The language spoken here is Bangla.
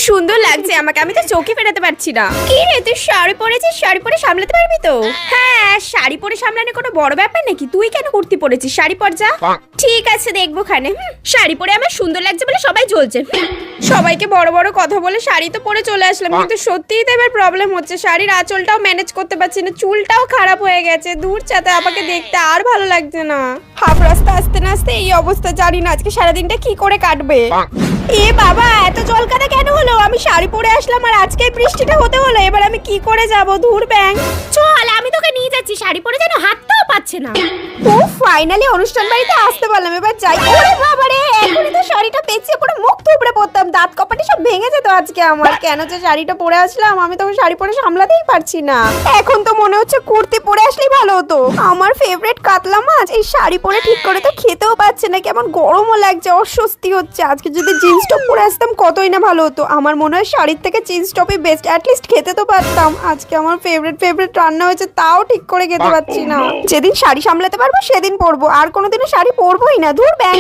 সুন্দর লাগছে আমাকে, আমি তো চোখে ফেরাতে পারছি না। কি রে তুই শাড়ি পরেছিস, শাড়ি পরে সামলাতে পারবি তো? হ্যাঁ, শাড়ি পরে সামলানো কোনো বড় ব্যাপার নাকি? তুই কেন কুর্তি পরেছিস? শাড়ি পর যা। ঠিক আছে দেখবো খানে। শাড়ি পরে আমার সুন্দর লাগছে বলে সবাই জ্বলছে। সবাইকে বড় বড় কথা বলে শাড়ি তো পরে চলে আসলাম, কিন্তু সত্যিই তো এবার প্রবলেম হচ্ছে। শাড়ির আঁচলটাও ম্যানেজ করতে পারছি না, চুলটাও খারাপ হয়ে গেছে। দূর চাতে আমাকে দেখতে আর ভালো লাগছে না। হাফ রাস্তা আসতে না আসতে এই অবস্থা, জানি না আজকে সারাদিনটা কি করে কাটবে। এ বাবা, এত জল কাদা কেন হলো? আমি শাড়ি পরে আসলাম আর আজকে বৃষ্টিটা হতে হলো। এবার আমি কি করে যাব? ধুর ব্যাং, চল আমি তোকে নিয়ে যাচ্ছি। শাড়ি পরে যেন হাতটাও পাচ্ছে না। ও ফাইনালি অনুষ্ঠান বাড়িতে আসতে পারলাম, এবার যাই। ওরে বাবা রে, এখনই তো শাড়িটা পেঁচিয়ে পুরো মুখ থুবড়ে পড়তাম, দাঁত কপাটি সব ভেঙে যেত আজকে আমার। কেন যে শাড়িটা পরে আসলাম, আমি তো শাড়ি পরে সামলাতেই পারছি না। এখন তো মনে হচ্ছে কুর্তি পরে আসলেই ভালো হতো। আমার ফেভারিট কাতলা মাছ এই শাড়ি পরে ঠিক করে তো খেতেও পাচ্ছে না, কেমন গরমও লাগছে, অস্বস্তি হচ্ছে। আজকে যদি জিন্স টপ পরে আসতাম কতই না ভালো হতো। আমার মনে হয় শাড়ির থেকে জিন্স টপই বেস্ট, অ্যাটলিস্ট খেতে তো পারতাম। আজকে আমার ফেভারিট রান্না হয়েছে, তাও ঠিক করে খেতে পারছি না। যেদিন শাড়ি সামলাতে পারবো সেদিন পরবো, আর কোনোদিনও শাড়ি পরবোই না। ধুর ব্যাং।